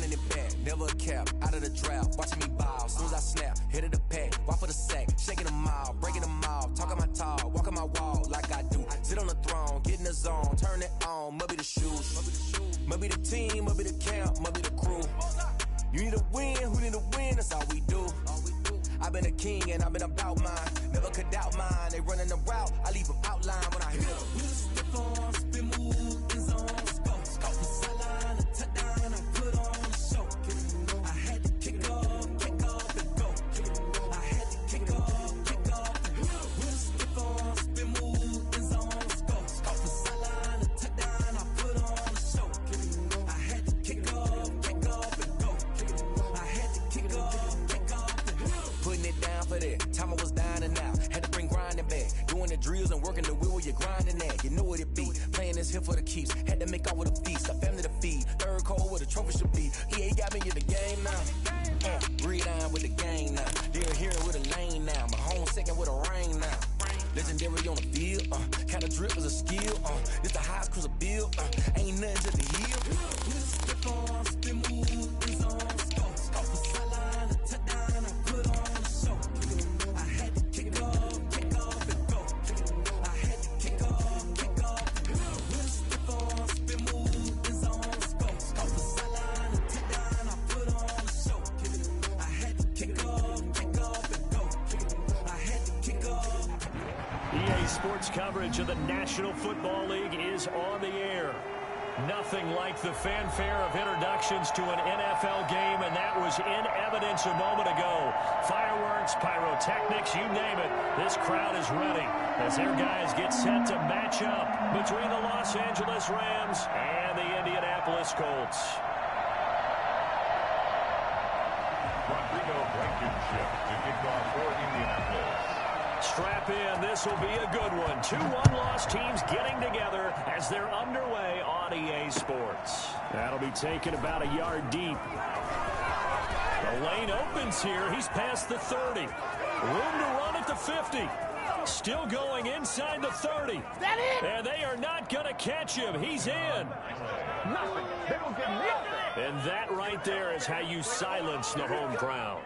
running it back, never a cap, out of the draft, watching me ball, soon as I snap, hit of the pack, walk for the sack, shaking them all, breaking them all, talking my talk, walking my wall like I do, sit on the throne, get in the zone, turn it on, must be the shoes, must be the team, must be the camp, must be the crew, you need a win, who need a win, that's all we do. I've been a king and I've been about mine. Never could doubt mine. They running the route. I leave them outline when I hit them. We just step on, spin, move, in zone, scope. From sideline to touchdown, I put on a show. I had to kick off and go. I had to kick off and go. We just step on, spin, move, in zone, scope. From sideline to touchdown, I put on a show. I had to kick off and go. I had to kick off. Putting it down for that. Time I was down and out. Had to bring grinding back. Doing the drills and working the wheel where you're grinding at. You know what it be. Playing this here for the keeps. Had to make off with a feast. A family to feed. Third cold where the trophy should be. EA got me in the game now. Breathe on with the game now. They're here with a lane now. My home second with a rain now. Legendary on the field. Kind of drip is a skill. This the highest cruiser bill. Ain't nothing just the heel. Step on, spin, move, is on scope. Off the sideline to touchdown, I put on. Sports coverage of the National Football League is on the air. Nothing like the fanfare of introductions to an NFL game, and that was in evidence a moment ago. Fireworks, pyrotechnics, you name it. This crowd is ready as their guys get set to match up between the Los Angeles Rams and the Indianapolis Colts. Rodrigo Blankenship to kick off for Indianapolis. Strap in, this will be a good one. Two one-loss teams getting together as they're underway on EA Sports. That'll be taken about a yard deep. The lane opens here. He's past the 30. Room to run at the 50. Still going inside the 30. That it? And they are not going to catch him. He's in. Nothing. They don't get nothing. And that right there is how you silence the home crowd.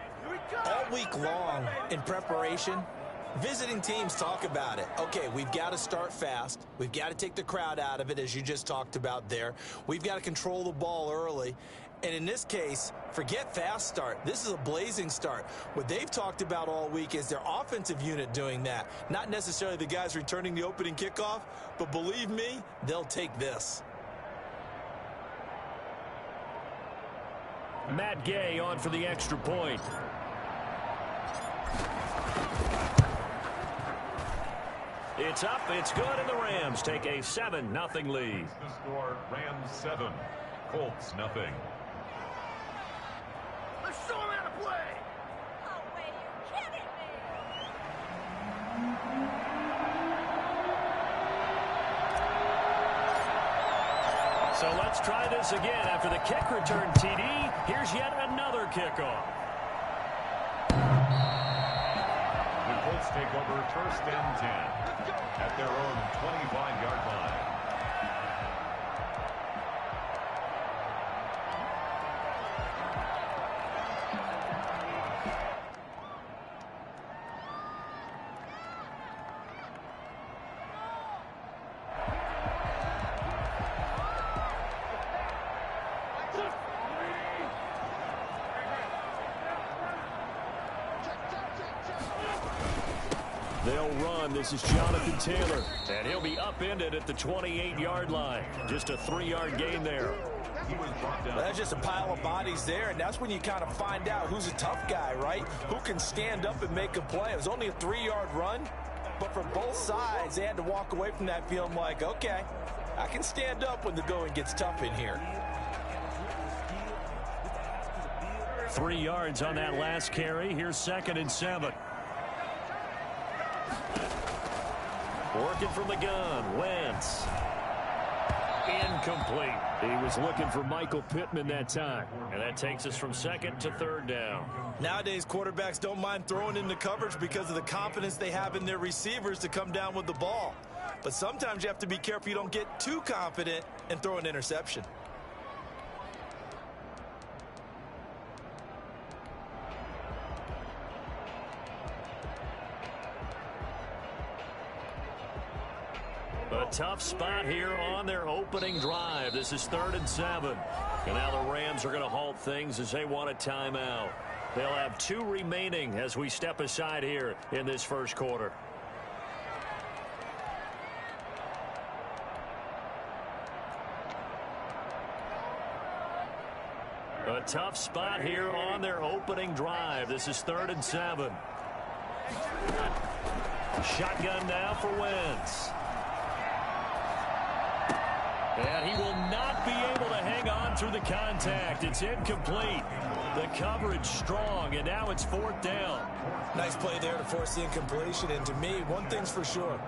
All week long in preparation, visiting teams talk about it. Okay, we've got to start fast. We've got to take the crowd out of it, as you just talked about there. We've got to control the ball early. And in this case, forget fast start. This is a blazing start. What they've talked about all week is their offensive unit doing that. Not necessarily the guys returning the opening kickoff, but believe me, they'll take this. Matt Gay on for the extra point. It's up, it's good, and the Rams take a 7-0 lead. The score, Rams 7, Colts nothing. Let's show him how to play. Oh, wait, you're kidding me. So let's try this again. After the kick return TD, here's yet another kickoff. The Colts take over first and 10 at their own 25-yard line. They'll run. This is Jonathan Taylor. And he'll be upended at the 28-yard line. Just a 3-yard gain there. That's just a pile of bodies there, and that's when you kind of find out who's a tough guy, right? Who can stand up and make a play. It was only a 3-yard run, but for both sides, they had to walk away from that feeling like, okay, I can stand up when the going gets tough in here. 3 yards on that last carry. Here's 2nd and 7. Working from the gun, Wentz. Incomplete. He was looking for Michael Pittman that time. And that takes us from 2nd to 3rd down. Nowadays, quarterbacks don't mind throwing into coverage because of the confidence they have in their receivers to come down with the ball. But sometimes you have to be careful you don't get too confident and throw an interception. A tough spot here on their opening drive. This is 3rd and 7. And now the Rams are going to halt things as they want a timeout. They'll have 2 remaining as we step aside here in this first quarter. A tough spot here on their opening drive. This is 3rd and 7. Shotgun now for Wentz. And he will not be able to hang on through the contact. It's incomplete. The coverage strong, and now it's 4th down. Nice play there to force the incompletion. And to me, one thing's for sure.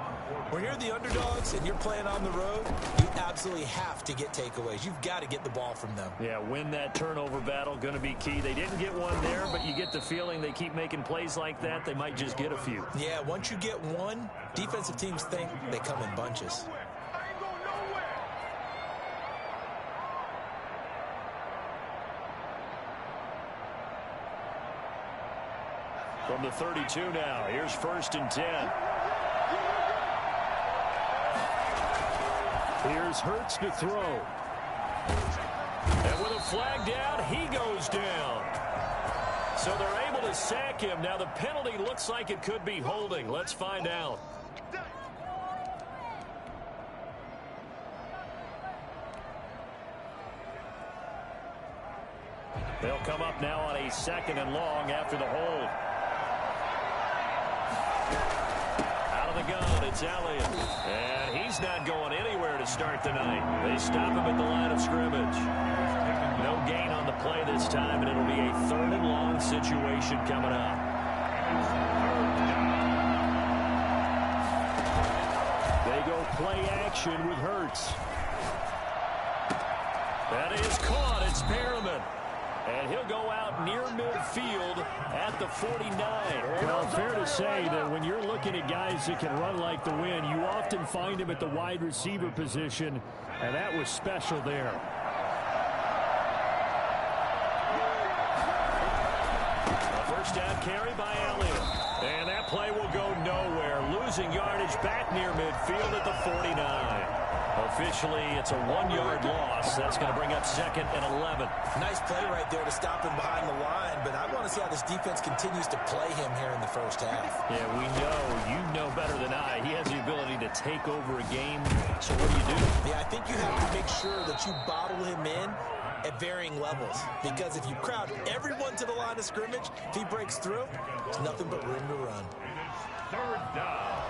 When you're the underdogs and you're playing on the road, you absolutely have to get takeaways. You've got to get the ball from them. Yeah, win that turnover battle, going to be key. They didn't get one there, but you get the feeling they keep making plays like that, they might just get a few. Yeah, once you get one, defensive teams think they come in bunches. From the 32 now, here's 1st and 10. Here's Hurts to throw. And with a flag down, he goes down. So they're able to sack him. Now the penalty looks like it could be holding. Let's find out. They'll come up now on a 2nd and long after the hold. Out of the gun, it's Elliott. And he's not going anywhere to start the night. They stop him at the line of scrimmage. No gain on the play this time, and it'll be a 3rd and long situation coming up. They go play action with Hurts. That is caught. It's Perriman. And he'll go out near midfield at the 49. Well, fair to say that when you're looking at guys that can run like the wind, you often find him at the wide receiver position, and that was special there. A 1st down carry by Elliott. And that play will go nowhere. Losing yardage back near midfield at the 49. Officially, it's a 1-yard loss. That's going to bring up 2nd and 11. Nice play right there to stop him behind the line, but I want to see how this defense continues to play him here in the first half. Yeah, we know. You know better than I. He has the ability to take over a game. So what do you do? Yeah, I think you have to make sure that you bottle him in at varying levels, because if you crowd everyone to the line of scrimmage, if he breaks through, it's nothing but room to run. 3rd down.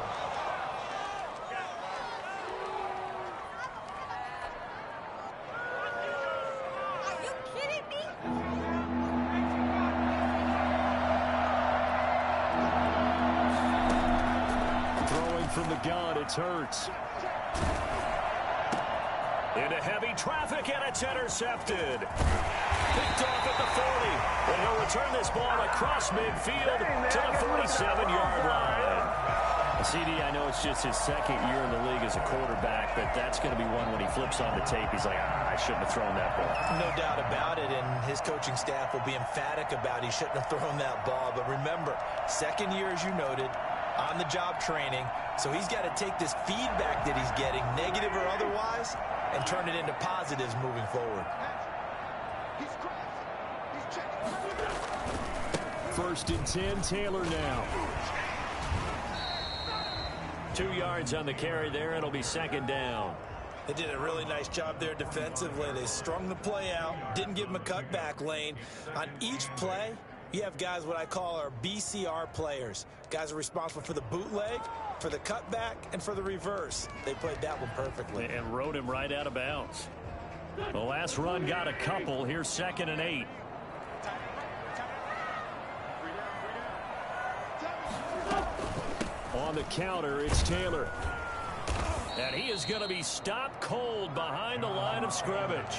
From the gun, it's Hurts. Into heavy traffic, and it's intercepted. Picked off at the 40. And he'll return this ball across midfield to the 47-yard line. CD, I know it's just his 2nd year in the league as a quarterback, but that's going to be one when he flips on the tape. He's like, I shouldn't have thrown that ball. No doubt about it, and his coaching staff will be emphatic about he shouldn't have thrown that ball. But remember, 2nd year, as you noted, on-the-job training, so he's got to take this feedback that he's getting, negative or otherwise, and turn it into positives moving forward. 1st and 10, Taylor now. 2 yards on the carry there. It'll be 2nd down. They did a really nice job there defensively. They strung the play out, didn't give him a cutback lane. On each play, you have guys what I call our BCR players. Guys are responsible for the bootleg, for the cutback, and for the reverse. They played that one perfectly. And rode him right out of bounds. The last run got a couple. Here's 2nd and 8. On the counter, it's Taylor. And he is going to be stopped cold behind the line of scrimmage.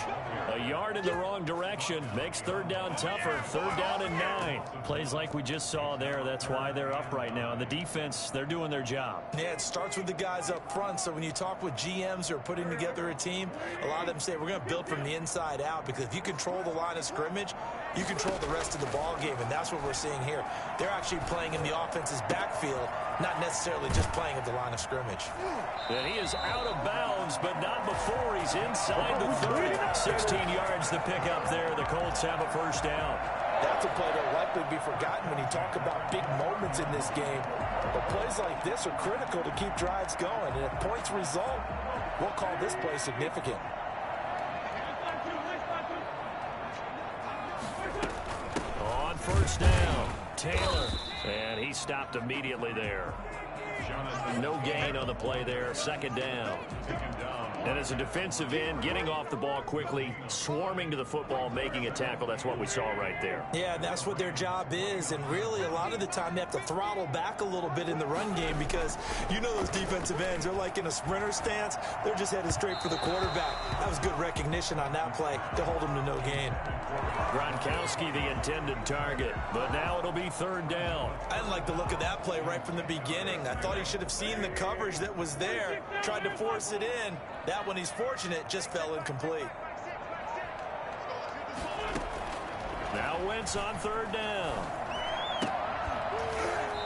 A yard in the wrong direction makes 3rd down tougher. 3rd down and 9. Plays like we just saw there. That's why they're up right now. And the defense, they're doing their job. Yeah, it starts with the guys up front. So when you talk with GMs who are putting together a team, a lot of them say we're going to build from the inside out, because if you control the line of scrimmage, you control the rest of the ball game, and that's what we're seeing here. They're actually playing in the offense's backfield, not necessarily just playing at the line of scrimmage. And he is out of bounds, but not before he's inside the 30. 16 yards the pickup there. The Colts have a first down. That's a play that will likely be forgotten when you talk about big moments in this game. But plays like this are critical to keep drives going. And if points result, we'll call this play significant. On first down, Taylor. And he stopped immediately there. No gain on the play there. Second down. And as a defensive end, getting off the ball quickly, swarming to the football, making a tackle, that's what we saw right there. Yeah, that's what their job is. And really, a lot of the time, they have to throttle back a little bit in the run game because you know those defensive ends, they're like in a sprinter stance. They're just headed straight for the quarterback. That was good recognition on that play to hold them to no gain. Gronkowski, the intended target, but now it'll be third down. I didn't like the look of that play right from the beginning. I thought he should have seen the coverage that was there, tried to force it in. That one, he's fortunate, just fell incomplete. Now Wentz on third down.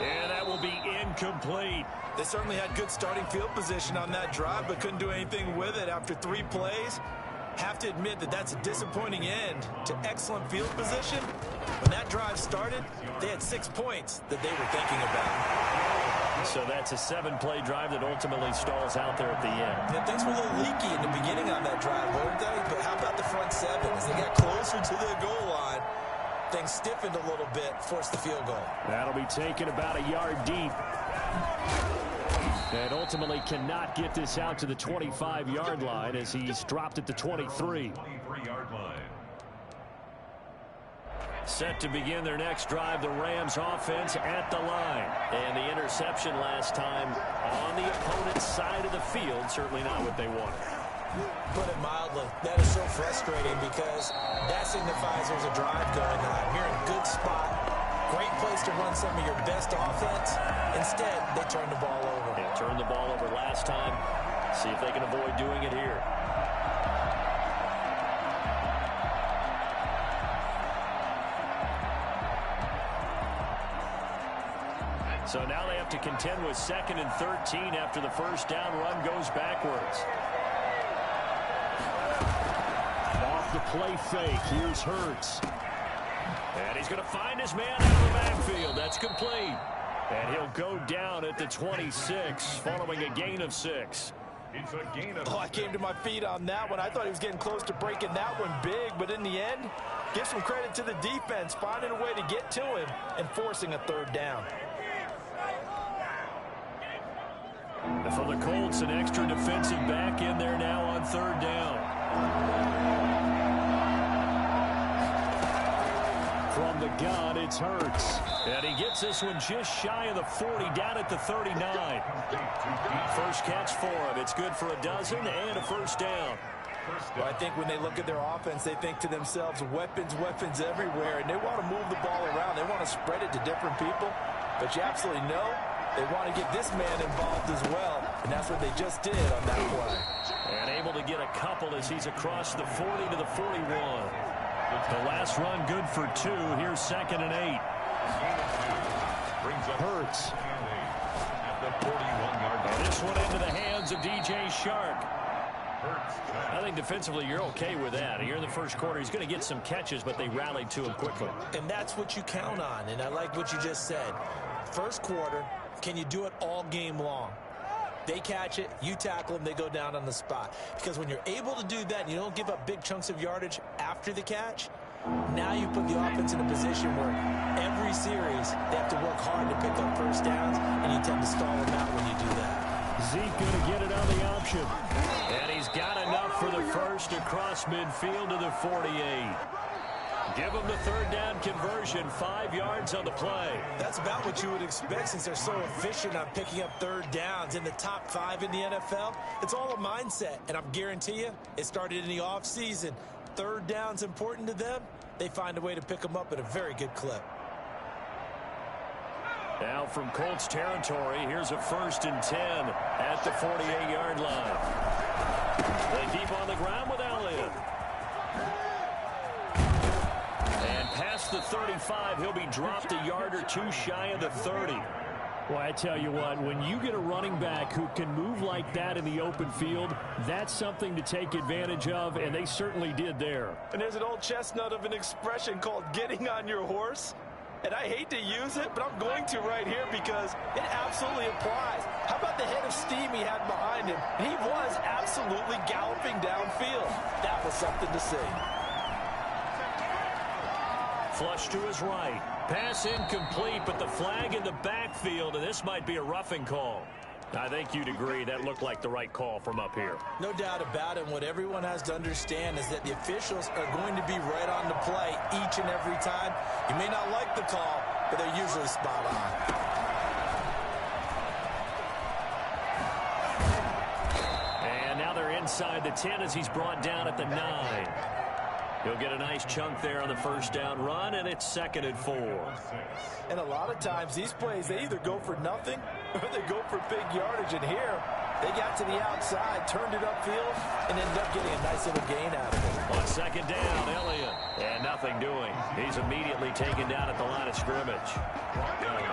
And that will be incomplete. They certainly had good starting field position on that drive, but couldn't do anything with it after 3 plays. Have to admit that that's a disappointing end to excellent field position. When that drive started, they had 6 points that they were thinking about. So that's a 7-play drive that ultimately stalls out there at the end. Yeah, things were a little leaky in the beginning on that drive, weren't they? But how about the front 7? As they got closer to the goal line, things stiffened a little bit, forced the field goal. That'll be taken about a yard deep. And ultimately cannot get this out to the 25-yard line as he's dropped at the 23. 23-yard line. Set to begin their next drive, the Rams offense at the line. And the interception last time on the opponent's side of the field, certainly not what they wanted. Put it mildly, that is so frustrating because that signifies there's a drive going on. You're in a good spot, great place to run some of your best offense. Instead, they turn the ball over. They turned the ball over last time. See if they can avoid doing it here. So now they have to contend with 2nd and 13 after the first down run goes backwards. Off the play fake. Here's Hurts. And he's going to find his man out of the backfield. That's complete. And he'll go down at the 26 following a gain of 6. It's a gain of I came to my feet on that one. I thought he was getting close to breaking that one big, but in the end, give some credit to the defense, finding a way to get to him and forcing a third down. And for the Colts, an extra defensive back in there now on third down. From the gun, it's Hurts. And he gets this one just shy of the 40, down at the 39. First catch for him. It's good for a dozen and a first down. Well, I think when they look at their offense, they think to themselves, weapons, weapons everywhere, and they want to move the ball around. They want to spread it to different people, but you absolutely know they want to get this man involved as well, and that's what they just did on that play. And able to get a couple as he's across the 40 to the 41. The last run good for 2. Here's 2nd and 8. Hurts. at the 41-yard line. And this one into the hands of DJ Shark. I think defensively you're okay with that. Here in the first quarter, he's going to get some catches, but they rallied to him quickly. And that's what you count on, and I like what you just said. First quarter, can you do it all game long? They catch it, you tackle them, they go down on the spot. Because when you're able to do that and you don't give up big chunks of yardage after the catch, now you put the offense in a position where every series they have to work hard to pick up first downs, and you tend to stall them out when you do that. Zeke going to get it on the option. And he's got enough for the first across midfield to the 48. Give them the third down conversion, 5 yards on the play. That's about what you would expect since they're so efficient on picking up third downs in the top 5 in the NFL. It's all a mindset, and I'm guarantee you it started in the offseason. Third down's important to them. They find a way to pick them up at a very good clip. Now from Colts territory, here's a 1st and 10 at the 48-yard line. They deep on the ground with Elliott. And past the 35, he'll be dropped a yard or two shy of the 30. Well, I tell you what, when you get a running back who can move like that in the open field, that's something to take advantage of, and they certainly did there. And there's an old chestnut of an expression called getting on your horse. And I hate to use it, but I'm going to right here because it absolutely applies. How about the head of steam he had behind him? He was absolutely galloping downfield. That was something to see. Flush to his right. Pass incomplete, but the flag in the backfield, and this might be a roughing call. I think you'd agree that looked like the right call from up here. No doubt about it. What everyone has to understand is that the officials are going to be right on the play each and every time. You may not like the call, but they're usually spot on. And now they're inside the 10 as he's brought down at the 9. He'll get a nice chunk there on the first down run, and it's 2nd and 4. And a lot of times these plays, they either go for nothing or they go for big yardage. And here, they got to the outside, turned it upfield, and ended up getting a nice little gain out of it. On 2nd down, Elliott. And nothing doing. He's immediately taken down at the line of scrimmage.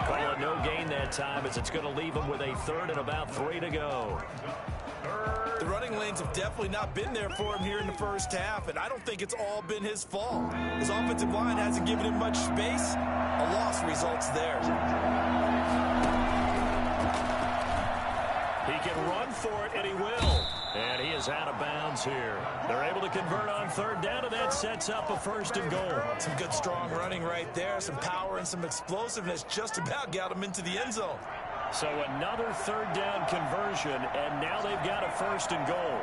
Call it no gain that time as it's going to leave him with a 3rd and about 3 to go. The running lanes have definitely not been there for him here in the first half, and I don't think it's all been his fault. His offensive line hasn't given him much space. A loss results there. He can run for it, and he will. And he is out of bounds here. They're able to convert on 3rd down, and that sets up a 1st and goal. Some good, strong running right there. Some power and some explosiveness just about got him into the end zone. So another 3rd down conversion, and now they've got a 1st and goal.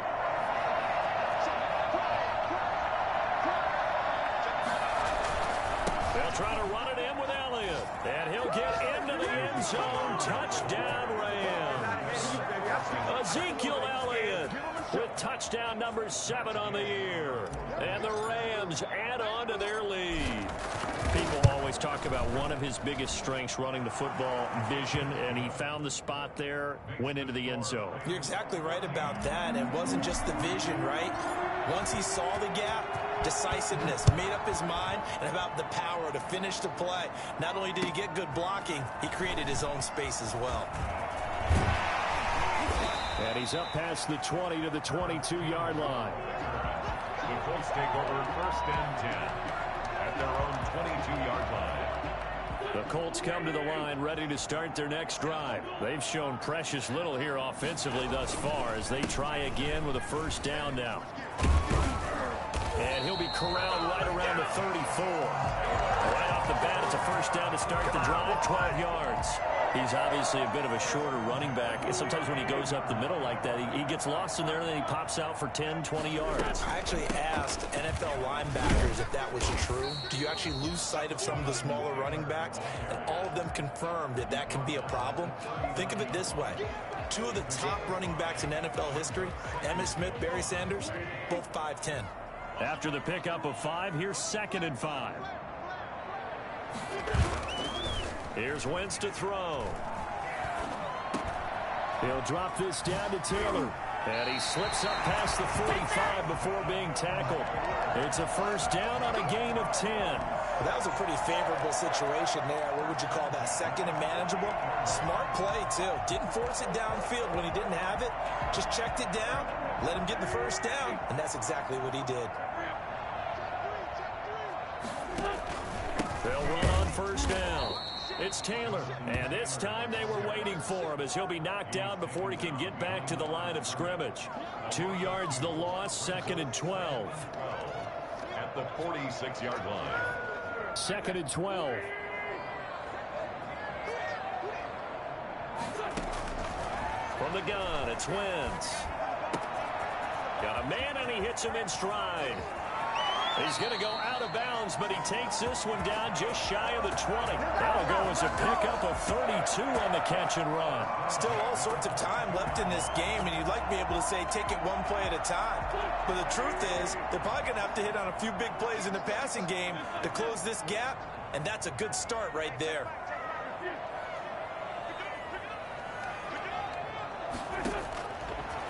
They'll try to run it in with Elliott, and he'll get into the end zone. Touchdown, Rams. Ezekiel Elliott with touchdown number 7 on the year. And the Rams add on to their lead. People always talk about one of his biggest strengths running the football, vision, and he found the spot there, went into the end zone. You're exactly right about that. It wasn't just the vision, right? Once he saw the gap, decisiveness, made up his mind, and about the power to finish the play. Not only did he get good blocking, he created his own space as well. And he's up past the 20 to the 22-yard line. The Colts take over 1st and 10 at their own 22-yard line. The Colts come to the line ready to start their next drive. They've shown precious little here offensively thus far as they try again with a 1st down now. And he'll be corralled right around the 34. Right off the bat, it's a 1st down to start the drive, 12 yards. He's obviously a bit of a shorter running back. And sometimes when he goes up the middle like that, he gets lost in there, and then he pops out for 10, 20 yards. I actually asked NFL linebackers if that was true. Do you actually lose sight of some of the smaller running backs? And all of them confirmed that that can be a problem. Think of it this way. 2 of the top running backs in NFL history, Emmitt Smith, Barry Sanders, both 5'10". After the pickup of 5, here's 2nd and 5. Here's Wentz to throw. He'll drop this down to Taylor. And he slips up past the 45 before being tackled. It's a 1st down on a gain of 10. Well, that was a pretty favorable situation there. What would you call that? 2nd and manageable? Smart play, too. Didn't force it downfield when he didn't have it. Just checked it down, let him get the 1st down, and that's exactly what he did. They'll run on 1st down. It's Taylor, and this time they were waiting for him as he'll be knocked down before he can get back to the line of scrimmage. 2 yards the loss, 2nd and 12. At the 46-yard line. 2nd and 12. From the gun, it's Wentz. Got a man, and he hits him in stride. He's going to go out of bounds, but he takes this one down just shy of the 20. That'll go as a pickup of 32 on the catch and run. Still all sorts of time left in this game, and you'd like to be able to say take it one play at a time. But the truth is, they're probably going to have to hit on a few big plays in the passing game to close this gap, and that's a good start right there.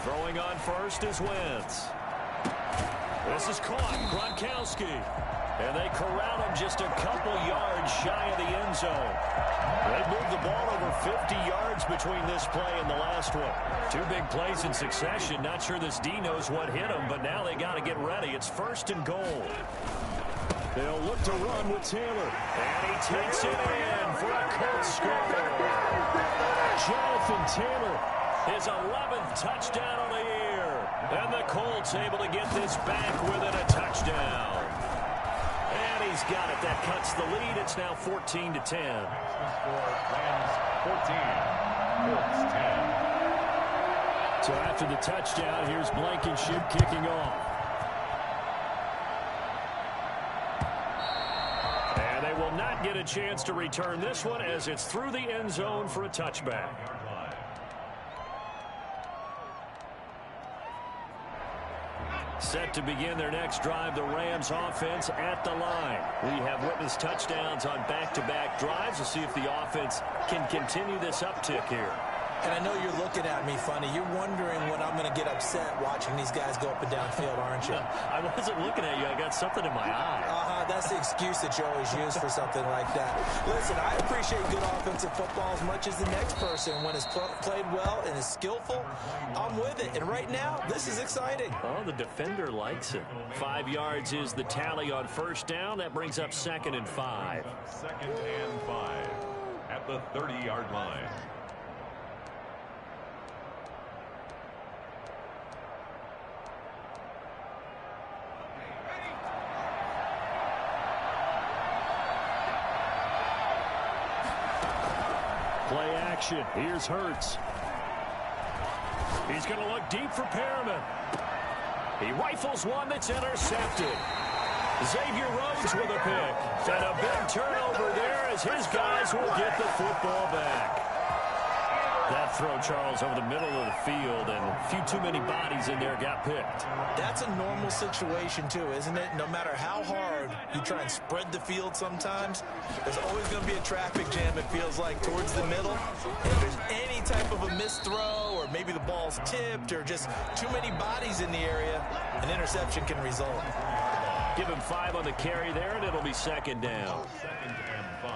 Throwing on 1st is Wentz. This is caught. Gronkowski. And they corral him just a couple yards shy of the end zone. They moved the ball over 50 yards between this play and the last one. Two big plays in succession. Not sure this D knows what hit him, but now they got to get ready. It's 1st and goal. They'll look to run with Taylor. And he takes it in for a Colts score. Jonathan Taylor, his 11th touchdown of the year. And the Colts able to get this back within a touchdown. And he's got it. That cuts the lead. It's now 14-10. Rams 14, Colts 10. So after the touchdown, here's Blankenship kicking off. And they will not get a chance to return this one as it's through the end zone for a touchback. Set to begin their next drive, the Rams offense at the line. We have witnessed touchdowns on back-to-back drives. We'll see if the offense can continue this uptick here. And I know you're looking at me funny. You're wondering when I'm going to get upset watching these guys go up and down field, aren't you? I wasn't looking at you. I got something in my eye. That's the excuse that you always use for something like that. Listen, I appreciate good offensive football as much as the next person. When it's played well and is skillful, I'm with it. And right now, this is exciting. Oh, the defender likes it. 5 yards is the tally on 1st down. That brings up 2nd and 5. 2nd and 5 at the 30-yard line. Play action. Here's Hurts. He's going to look deep for Perriman. He rifles one that's intercepted. Xavier Rhodes with a pick. And a big turnover there as his guys will get the football back. That throw, Charles, over the middle of the field, and a few too many bodies in there got picked. That's a normal situation, too, isn't it? No matter how hard you try and spread the field sometimes, there's always going to be a traffic jam, it feels like, towards the middle. And if there's any type of a missed throw, or maybe the ball's tipped, or just too many bodies in the area, an interception can result. Give him 5 on the carry there, and it'll be 2nd down. 2nd and 5.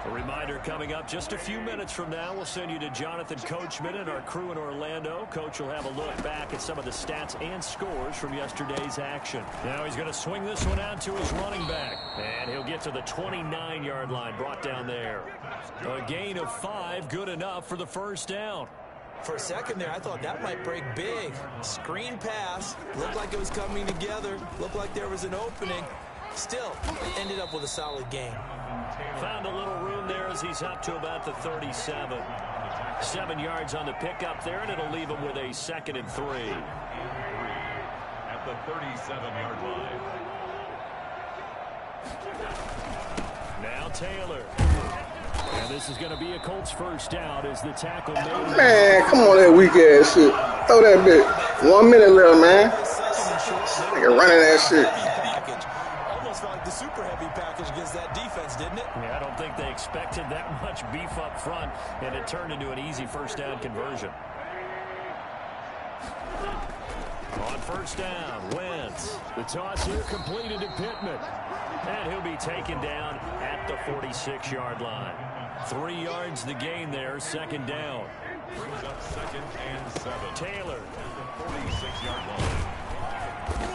A reminder coming up just a few minutes from now. We'll send you to Jonathan Coachman and our crew in Orlando. Coach will have a look back at some of the stats and scores from yesterday's action. Now he's going to swing this one out to his running back. And he'll get to the 29-yard line, brought down there. A gain of 5, good enough for the 1st down. For a second there, I thought that might break big. Screen pass. Looked like it was coming together. Looked like there was an opening. Still, ended up with a solid gain. Found a little room there as he's up to about the 37. 7 yards on the pickup there, and it'll leave him with a 2nd and 3. At the 37-yard line. Now Taylor. And this is going to be a Colts 1st down as the tackle made. Man, come on, that weak ass shit. Throw that bit. 1 minute left, man. Nigga running that shit. Almost like the super heavy package against that defense, didn't it? Yeah, I don't think they expected that much beef up front, and it turned into an easy 1st down conversion. On 1st down, Wentz. The toss here completed to Pittman. And he'll be taken down at the 46-yard line. 3 yards the gain there, 2nd down. Brings up 2nd and 7. Taylor. 46-yard line.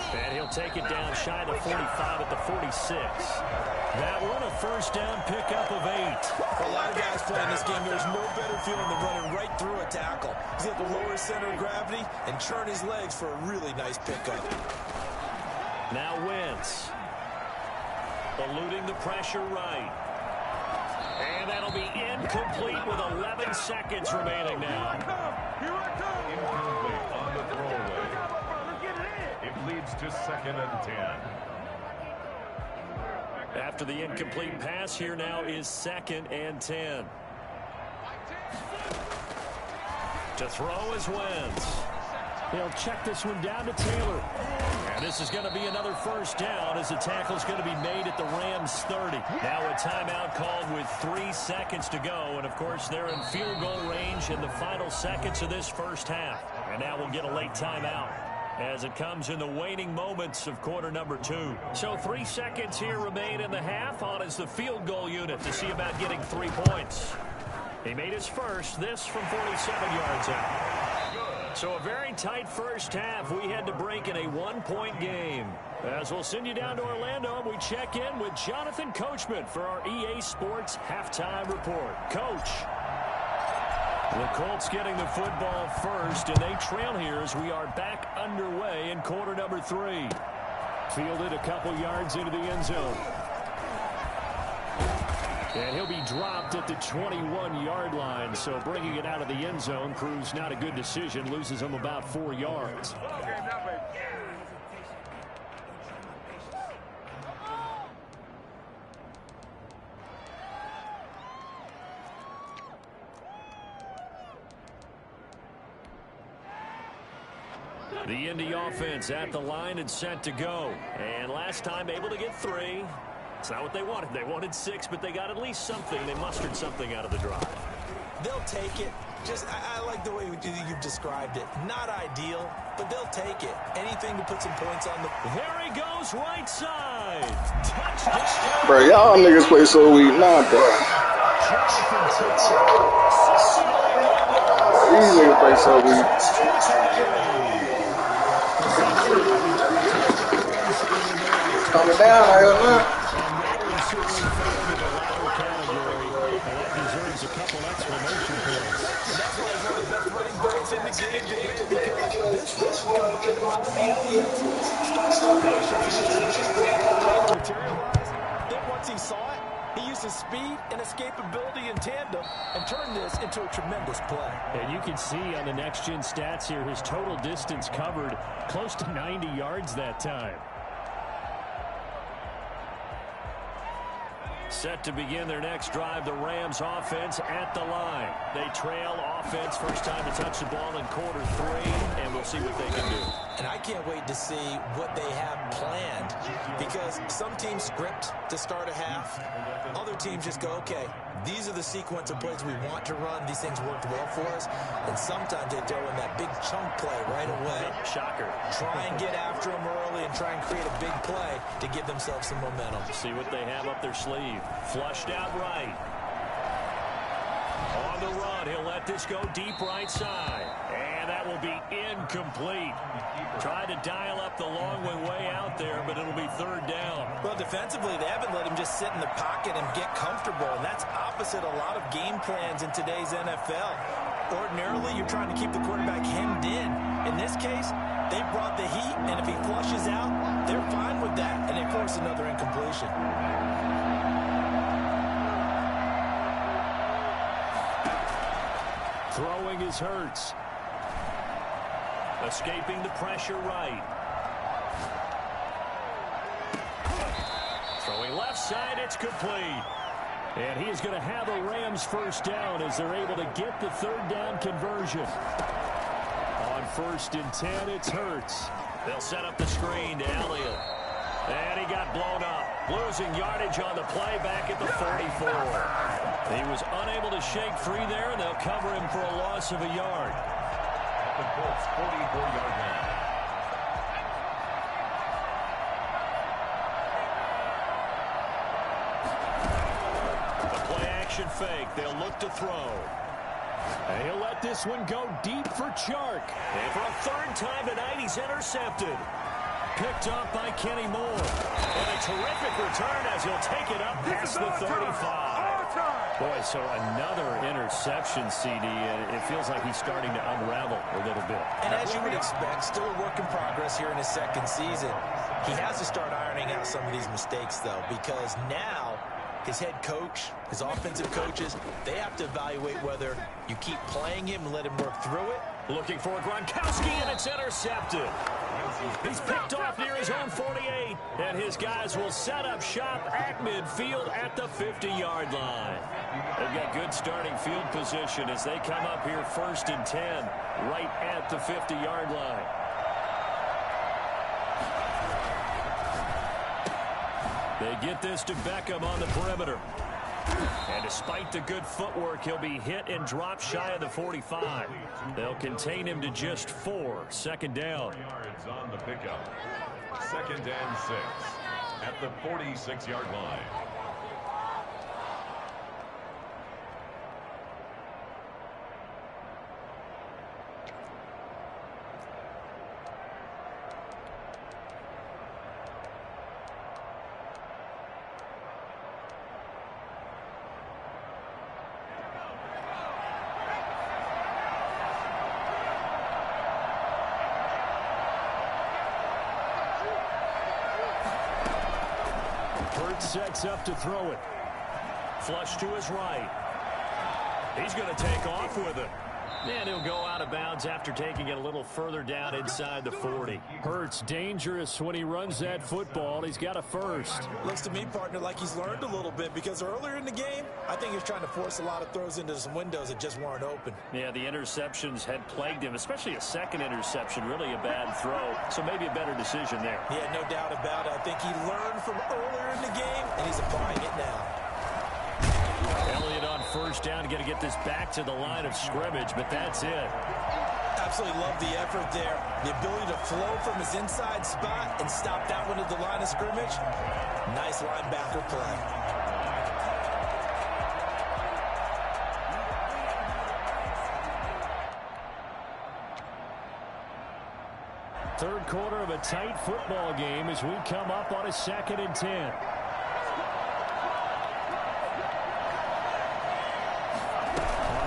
And he'll take it down shy of the 45 at the 46. That one a 1st down pickup of 8. For a lot of guys playing this game, there's no better feeling than running right through a tackle. He's at the lower center of gravity and churn his legs for a really nice pickup. Now Wentz. Eluding the pressure right. And that'll be incomplete with 11 seconds remaining now. Incomplete on the throwaway. It leads to 2nd and 10. After the incomplete pass, here now is 2nd and 10. To throw is Wentz. He'll check this one down to Taylor. And this is going to be another 1st down as the tackle's going to be made at the Rams 30. Now a timeout called with 3 seconds to go. And, of course, they're in field goal range in the final seconds of this 1st half. And now we'll get a late timeout. as it comes in the waning moments of quarter number 2. So 3 seconds here remain in the half. On is the field goal unit to see about getting 3 points. He made his first, this from 47 yards out. So a very tight first half. We had to break in a 1-point game. As we'll send you down to Orlando, we check in with Jonathan Coachman for our EA Sports Halftime Report. Coach. The Colts getting the football first, and they trail here as we are back underway in quarter number 3. Fielded a couple yards into the end zone. And he'll be dropped at the 21-yard line, so bringing it out of the end zone proves not a good decision. Loses him about 4 yards. The Indy offense at the line and set to go. And last time able to get 3. It's not what they wanted. They wanted 6, but they got at least something. They mustered something out of the drive. They'll take it. I like the way you've described it. Not ideal, but they'll take it. Anything to put some points on the... There he goes, right side. Touchdown. Bro, y'all niggas play so weak. Nah, bro. These niggas play so weak. Coming down, I don't know. That deserves a couple exclamation points. That's why he's one of the best running backs in the game today, because this run could have materialized. Then once he saw it, he used his speed and escapability in tandem and turned this into a tremendous play. And you can see on the next-gen stats here, his total distance covered close to 90 yards that time. Set to begin their next drive, the Rams offense at the line. They trail offense, first time to touch the ball in quarter 3, and we'll see what they can do. And I can't wait to see what they have planned, because some teams script to start a half. Other teams just go, okay, these are the sequence of plays we want to run. These things worked well for us. And sometimes they throw in that big chunk play right away. Shocker. Try and get after them early and try and create a big play to give themselves some momentum. See what they have up their sleeve. Flushed out right. On the run, he'll let this go deep right side. And that will be incomplete. Tried to dial up the long one way out there, but it'll be third down. Well, defensively, they haven't let him just sit in the pocket and get comfortable, and that's opposite a lot of game plans in today's NFL. Ordinarily, you're trying to keep the quarterback hemmed in. In this case, they brought the heat, and if he flushes out, they're fine with that, and they force another incompletion. Throwing is Hurts. Escaping the pressure right. Throwing left side, it's complete. And he is going to have a Rams first down as they're able to get the third down conversion. On 1st and 10, it's Hurts. They'll set up the screen to Elliott. And he got blown up. Losing yardage on the play back at the 44. He was unable to shake free there, and they'll cover him for a loss of a yard. The Colts 44-yard line. The play-action fake. They'll look to throw. And he'll let this one go deep for Chark. And for a third time tonight, he's intercepted. Picked up by Kenny Moore. And a terrific return as he'll take it up past the 35. Boy, so another interception, CD, and it feels like he's starting to unravel a little bit. And as you would expect, still a work in progress here in his second season. He has to start ironing out some of these mistakes, though, because now his head coach, his offensive coaches, they have to evaluate whether you keep playing him and let him work through it. Looking for Gronkowski, and it's intercepted. He's picked off near his own 48, and his guys will set up shop at midfield at the 50-yard line. They've got good starting field position as they come up here 1st and 10, right at the 50-yard line. They get this to Beckham on the perimeter. And despite the good footwork, he'll be hit and dropped shy of the 45. They'll contain him to just 4. Second down. Yards on the pickup. 2nd and 6 at the 46-yard line. Sets up to throw it. Flush to his right. He's going to take off with it. And he'll go out of bounds after taking it a little further down inside the 40. Hurts dangerous when he runs that football. He's got a first. Looks to me, partner, like he's learned a little bit because earlier in the game, I think he was trying to force a lot of throws into some windows that just weren't open. Yeah, the interceptions had plagued him, especially a second interception, really a bad throw. So maybe a better decision there. Yeah, no doubt about it. I think he learned from earlier in the game, and he's applying it now. Elliott on first down, going to get this back to the line of scrimmage, but that's it. Absolutely love the effort there. The ability to flow from his inside spot and stop that one at the line of scrimmage. Nice linebacker play. Third quarter of a tight football game as we come up on a 2nd and 10.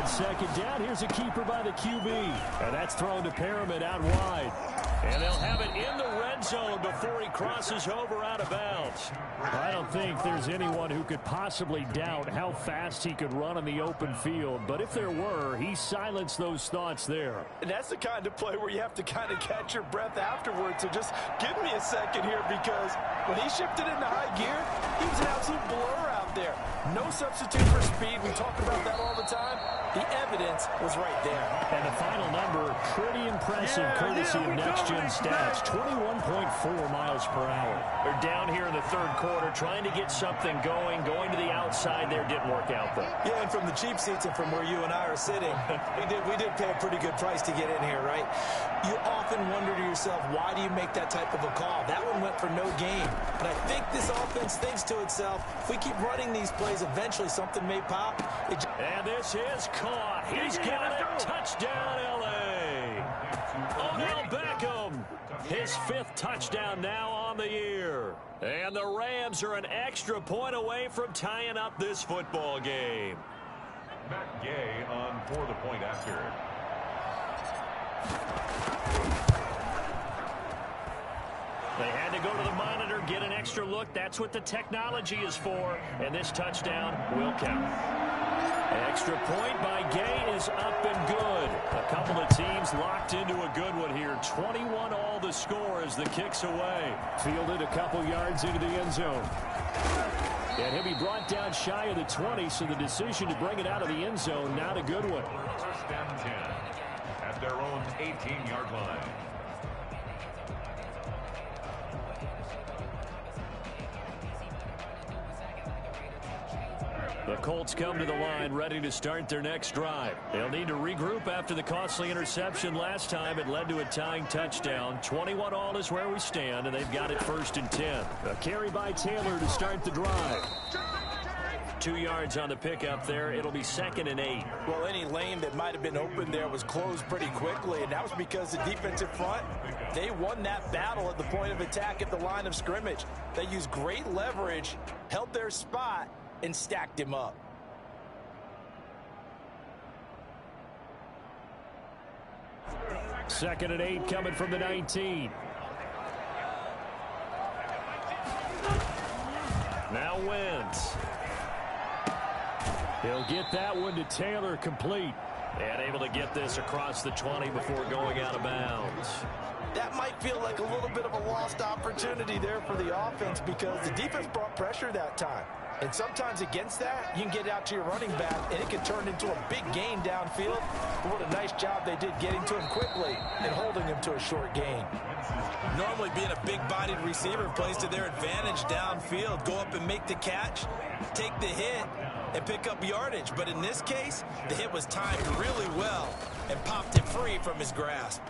Second down, here's a keeper by the QB. And that's thrown to Perriman out wide. And they'll have it in the red zone before he crosses over out of bounds. I don't think there's anyone who could possibly doubt how fast he could run on the open field. But if there were, he silenced those thoughts there. And that's the kind of play where you have to kind of catch your breath afterwards. So just give me a second here, because when he shifted into high gear, he was an absolute blur out there. No substitute for speed. We talk about that all the time. The evidence was right there. And the final number, pretty impressive, courtesy of next-gen stats, 21.4 miles per hour. They're down here in the third quarter, trying to get something going to the outside there. Didn't work out, though. Yeah, and from the cheap seats and from where you and I are sitting, we did pay a pretty good price to get in here, right? You often wonder to yourself, why do you make that type of a call? That one went for no gain. But I think this offense thinks to itself, if we keep running these plays, eventually something may pop. And this is caught. He's got it. Touchdown, L.A. Odell Beckham. His 5th touchdown now on the year. And the Rams are an extra point away from tying up this football game. Matt Gay on for the point after. They had to go to the monitor, get an extra look. That's what the technology is for. And this touchdown will count. Extra point by Gay is up and good. A couple of teams locked into a good one here. 21 all the score as the kick's away. Fielded a couple yards into the end zone. And he'll be brought down shy of the 20, so the decision to bring it out of the end zone, not a good one. 1st and 10 at their own 18-yard line. The Colts come to the line ready to start their next drive. They'll need to regroup after the costly interception last time. It led to a tying touchdown. 21 all is where we stand, and they've got it 1st and 10. A carry by Taylor to start the drive. 2 yards on the pickup there. It'll be 2nd and 8. Well, any lane that might have been open there was closed pretty quickly, and that was because the defensive front, they won that battle at the point of attack at the line of scrimmage. They used great leverage, held their spot, and stacked him up. Second and 8 coming from the 19. Now Wentz. He'll get that one to Taylor, complete. And able to get this across the 20 before going out of bounds. That might feel like a little bit of a lost opportunity there for the offense because the defense brought pressure that time. And sometimes against that, you can get out to your running back, and it can turn into a big gain downfield. But what a nice job they did getting to him quickly and holding him to a short gain. Normally being a big-bodied receiver plays to their advantage downfield. Go up and make the catch, take the hit, and pick up yardage. But in this case, the hit was timed really well and popped it free from his grasp.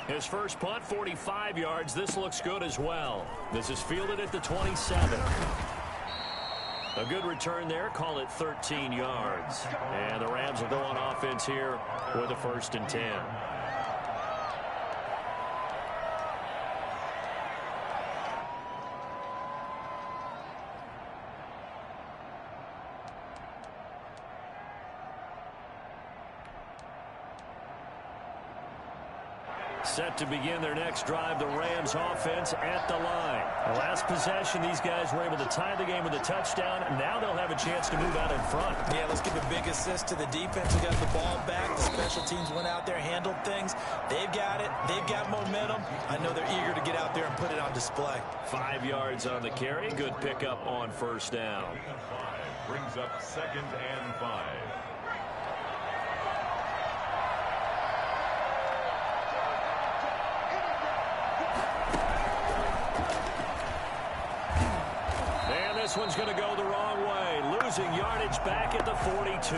His first punt, 45 yards. This looks good as well. This is fielded at the 27. A good return there. Call it 13 yards. And the Rams will go on offense here with a 1st and 10. Set to begin their next drive, the Rams offense at the line. The last possession, these guys were able to tie the game with a touchdown, and now they'll have a chance to move out in front. Yeah, let's give a big assist to the defense who got the ball back. The special teams went out there, handled things. They've got it. They've got momentum. I know they're eager to get out there and put it on display. 5 yards on the carry. Good pickup on 1st down. Brings up 2nd and 5. This one's going to go the wrong way. Losing yardage back at the 42.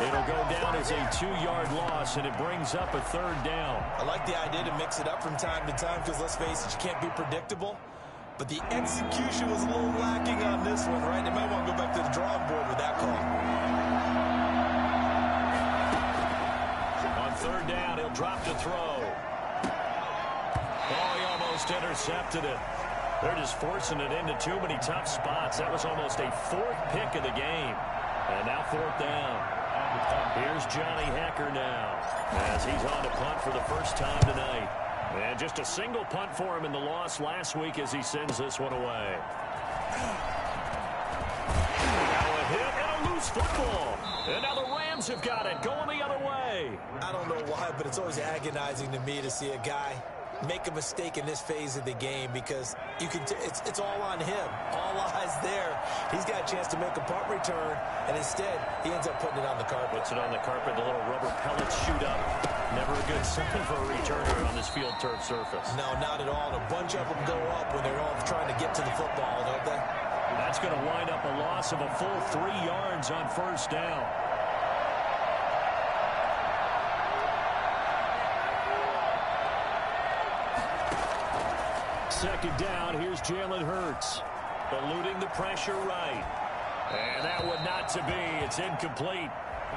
It'll go down as a 2-yard loss, and it brings up a 3rd down. I like the idea to mix it up from time to time because, let's face it, you can't be predictable. But the execution was a little lacking on this one, right? They might want to go back to the drawing board with that call. On 3rd down, he'll drop to throw. Oh, he almost intercepted it. They're just forcing it into too many tough spots. That was almost a 4th pick of the game. And now 4th down. Here's Johnny Hecker now as he's on to punt for the first time tonight. And just a single punt for him in the loss last week as he sends this one away. Now a hit and a loose football. And now the Rams have got it going the other way. I don't know why, but it's always agonizing to me to see a guy make a mistake in this phase of the game because you can it's all on him. All eyes there. He's got a chance to make a punt return, and instead he ends up putting it on the carpet. Puts it on the carpet. The little rubber pellets shoot up. Never a good sign for a returner on this field turf surface. No, not at all. And a bunch of them go up when they're all trying to get to the football, don't they? That's going to wind up a loss of a full 3 yards on 1st down. Second down, here's Jalen Hurts. Eluding the pressure right. And that would not to be. It's incomplete.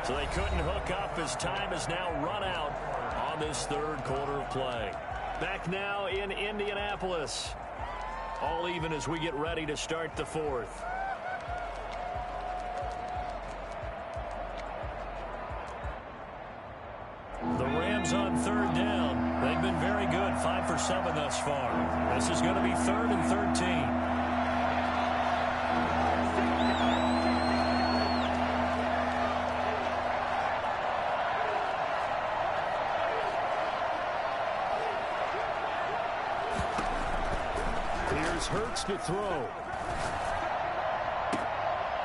So they couldn't hook up as time is now run out on this 3rd quarter of play. Back now in Indianapolis. All even as we get ready to start the 4th. The Rams on 3rd down. They've been very good, 5 for 7 thus far. This is going to be 3rd and 13. Here's Hurts to throw.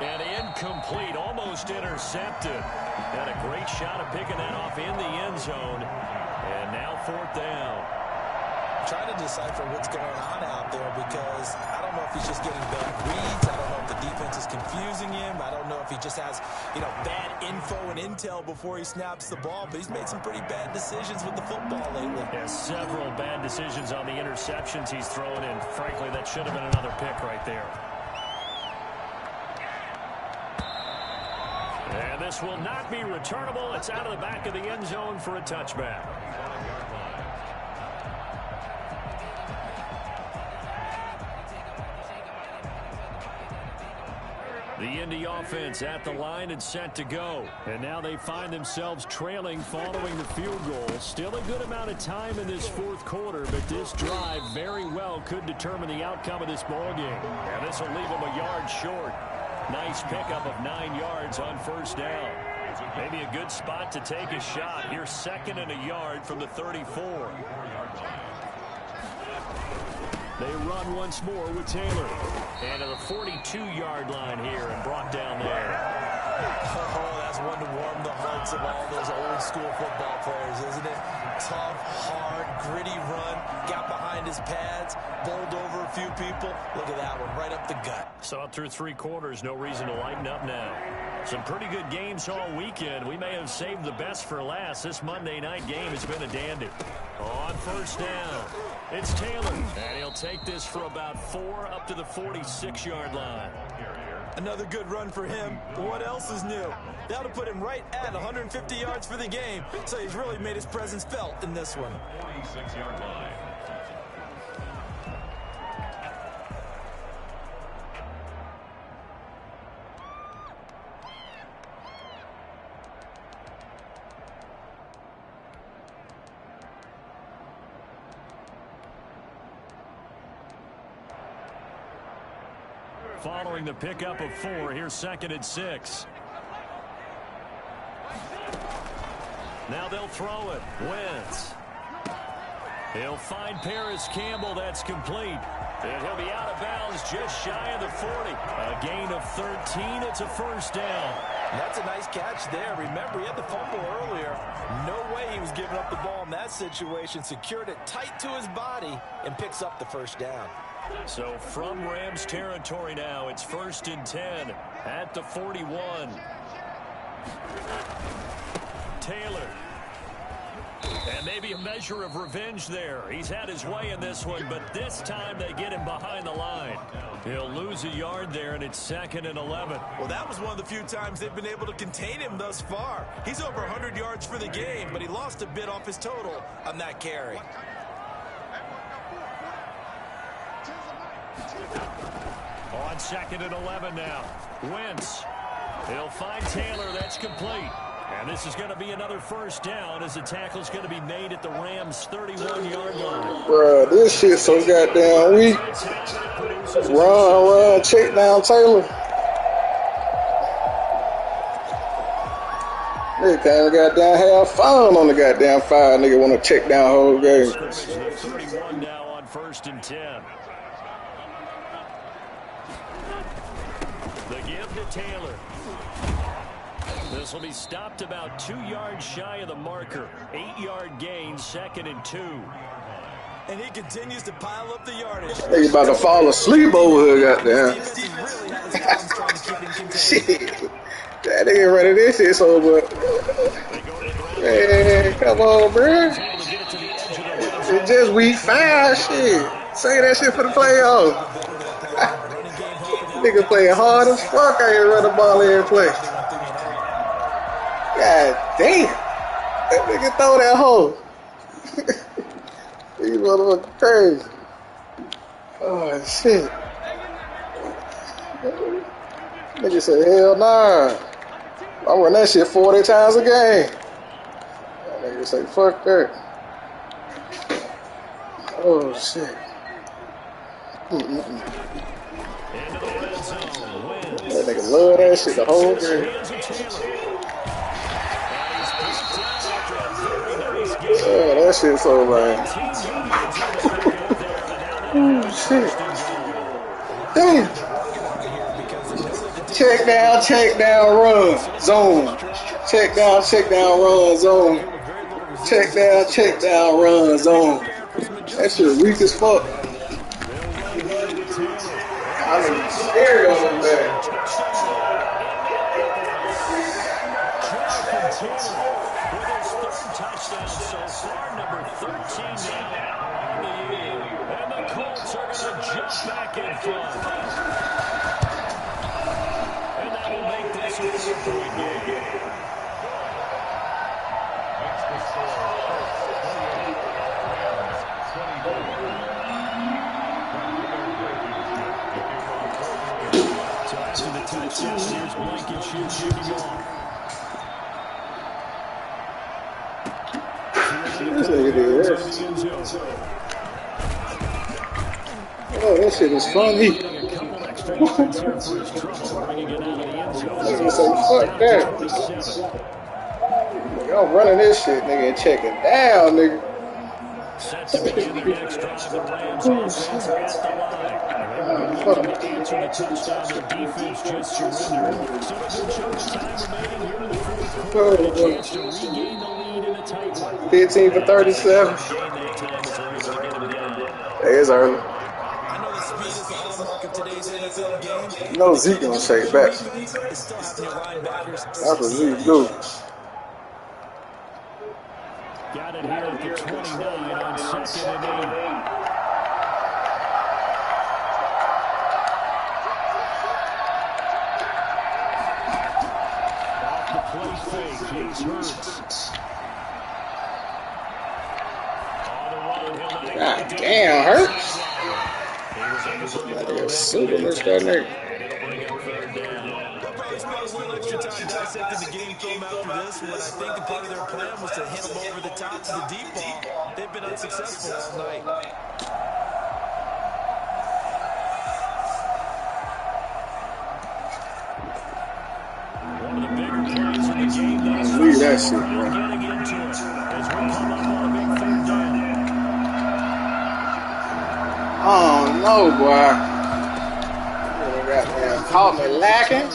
And incomplete, almost intercepted. Had a great shot of picking that off in the end zone. And now 4th down. I'm trying to decipher what's going on out there because I don't know if he's just getting bad reads. I don't know if the defense is confusing him. I don't know if he just has, bad info and intel before he snaps the ball. But he's made some pretty bad decisions with the football lately. Yeah, several bad decisions on the interceptions he's thrown in. Frankly, that should have been another pick right there. And this will not be returnable. It's out of the back of the end zone for a touchback. The Indy offense at the line and set to go. And now they find themselves trailing following the field goal. Still a good amount of time in this 4th quarter, but this drive very well could determine the outcome of this ball game. And this will leave them a yard short. Nice pickup of 9 yards on 1st down. Maybe a good spot to take a shot. Here's 2nd and a yard from the 34. They run once more with Taylor. And to the 42-yard line here and brought down there. Oh, that's one to warm the hearts of all those old-school football players, isn't it? Tough, hard, gritty run. Got behind his pads, bowled over a few people. Look at that one, right up the gut. Saw it through 3 quarters. No reason to lighten up now. Some pretty good games all weekend. We may have saved the best for last. This Monday night game has been a dandy. On first down, it's Taylor. And he'll take this for about 4 up to the 46-yard line. Another good run for him. What else is new? That'll put him right at 150 yards for the game. So he's really made his presence felt in this one. 46-yard line. Following the pickup of 4, here's 2nd and 6. Now they'll throw it. Wentz. He'll find Paris Campbell. That's complete. And he'll be out of bounds just shy of the 40. A gain of 13. It's a first down. That's a nice catch there. Remember, he had the fumble earlier. No way he was giving up the ball in that situation. Secured it tight to his body and picks up the first down. So from Rams territory now, it's 1st and 10 at the 41. Taylor. And maybe a measure of revenge there. He's had his way in this one, but this time they get him behind the line. He'll lose a yard there, and it's 2nd and 11. Well, that was one of the few times they've been able to contain him thus far. He's over 100 yards for the game, but he lost a bit off his total on that carry. On 2nd and 11 now. Wentz. He'll find Taylor. That's complete. And this is going to be another first down as the tackle's going to be made at the Rams' 31-yard line. Bruh, this shit so goddamn weak. Run, check down Taylor. They can't goddamn have fun on the goddamn 5. Nigga want to check down the whole game. 31 now on 1st and 10. The give to Taylor. This will be stopped about 2 yards shy of the marker. 8-yard gain, 2nd and 2. And he continues to pile up the yardage. They about to fall asleep over here, goddamn. Shit. That nigga running this shit so much. Man, come on, bro. It's just week 5, shit. Say that shit for the playoffs. Nigga playing hard as fuck. I ain't run the ball every play. God damn. That nigga throw that hole. These motherfuckers crazy. Oh, shit. Nigga said, hell nah. I run that shit 40 times a game. That nigga say, fuck that. Oh, shit. That nigga love that shit the whole game. Oh, that shit so lame. Oh, shit. Damn. Check down, run, zone. Check down, run, zone. Check down, run, zone. That shit weak as fuck. I'm scared of him, man. Touchdown so far, number 13 now on the year. And the Colts are going to jump back in front. And that will make this a 4-point game. Makes the score 24. So after the touchdown, here's Blankenship shooting off. This nigga did this. Oh, that shit is funny. Nigga say, fuck that. Nigga, I'm running this shit, nigga, and checking down, nigga. Set to begin the next drive, the Rams offense at the line. They will be looking to answer the touchdown their defense just surrendered. Still a good chunk of time remaining here in the fourth quarter, and a chance to regain the lead in a tight one. 15 for 37. It is early. I know the speed is the hallmark of today's NFL game. You know Zeke gonna shake back. It's still having your linebackers. That's what Zeke do. Got it here at the 29 on 2nd and 8. Off the play fake, here's Hurts. God damn, Hurts. That is super missed that nigga. Extra time dissecting the game film after this, but I think the part of their plan was to hit them over the top to the deep ball. They've been unsuccessful all night. One of the bigger plays in the game. Leave that shit, bro. Getting into it as we come up on a big 3rd down. Oh no, boy. Goddamn caught me lacking.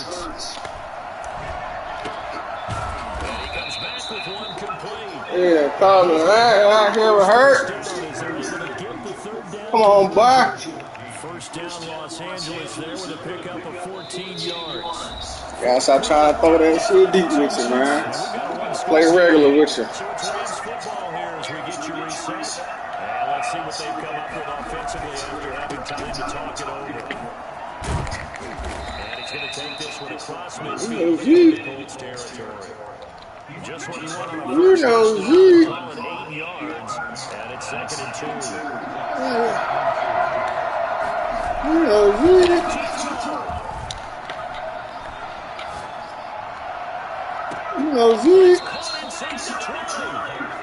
Yeah, caught me lacking. I never hurt. Come on, boy. First down, Los Angeles there with a pickup of 14 yards. Gotta stop trying to throw that shit deep with you, man. Play regular with you. So it's Rams football here as we get you reset. And let's see what they've come up with offensively after having time to talk it over. And he's going to take this one across midfield into the Colts territory. Just what you want on a first down, 8 yards, and it's 2nd and 2. Zeke.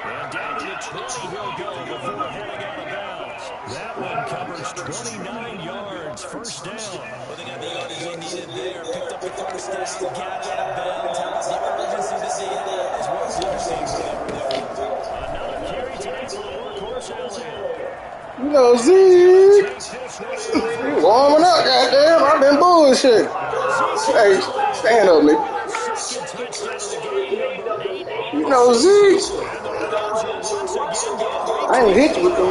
And down to the 20 he'll go before heading out of bounds. That one covers 29 yards, first down. Well, they got the yardage they needed there. Picked up the first down, got out of bounds. How about the urgency that they had as well as the other things that were there. Another carry today for the workhorse Zeke. You warming up, goddamn. I've been bullshit. Hey, stand up, nigga. Zeke. I ain't hit you with them.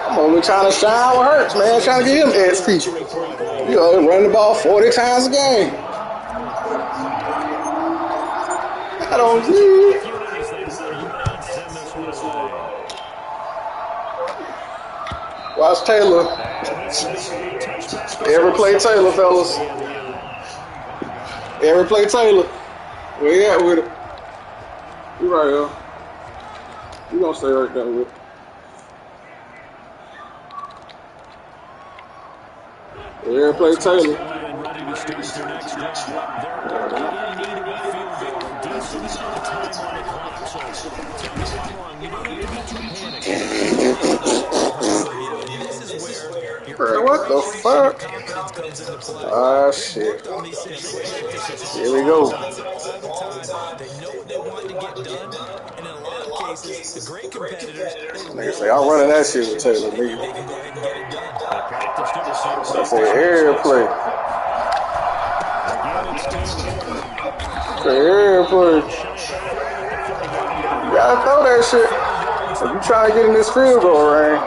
I'm only trying to shine with Hurts, man. Trying to get him XP. You know, run the ball 40 times a game. I don't see. Watch Taylor. Every play Taylor, fellas. Every play Taylor. Where you at with it? You right here. You gonna stay right there with it. Every play Taylor. Bro, what the fuck? Ah, shit. Here we go. They know what they want to get done, and in a lot of cases, the great competitors, Nigga say, I'm running that shit with Taylor, nigga. I say, airplay. Airplay. You gotta throw that shit. If you trying to get in this field goal range,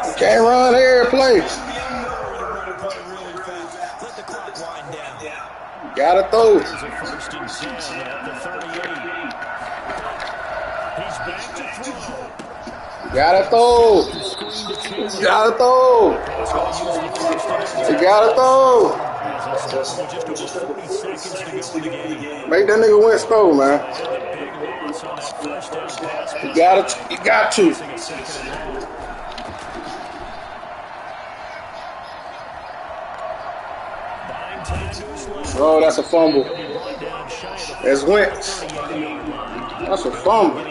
you can't run airplay. You gotta throw. You gotta throw. You gotta throw. You gotta throw. Make that nigga Wentz throw, man. You got to. Oh, that's a fumble. That's Wentz. That's a fumble.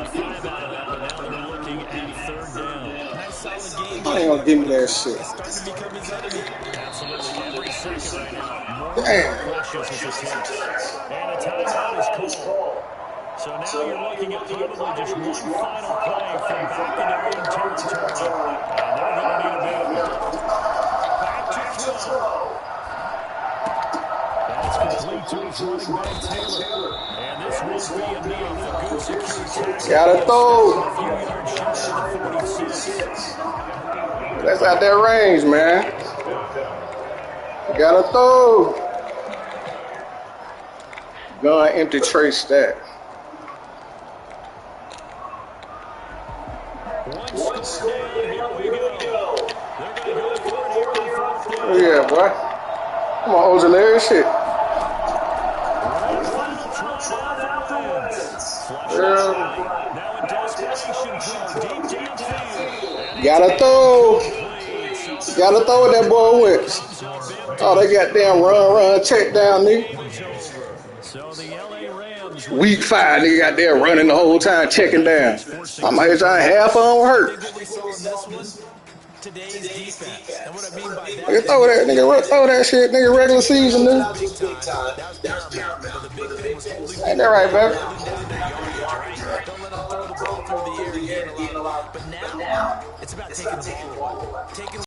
I ain't gonna give me that shit. Damn. And a timeout is called. So So now you're looking at probably just one final play from back in their own territory. And they're going to need a bit. Back to throw. That's complete to his running back, Taylor. And this won't be enough. A good secure tackle. Gotta throw. A few yards shy of the 46. That's out that range, man. Gotta throw. Gun empty trace stack. One score down. Here we go. They're going to go for it here on fourth down. Oh, yeah, boy. Come on, Ojalery, shit. Gotta throw. Gotta throw what that boy went. Oh, they got damn run, check down, nigga. Week 5, nigga got there running the whole time, checking down. I'm out here trying half on hurt. Today's defense. And what I mean by that, Nigga, throw that shit, nigga, regular season, nigga. Ain't that right, baby? don't let them throw the ball through the air and gain a lot. But now, it's about taking the ball away.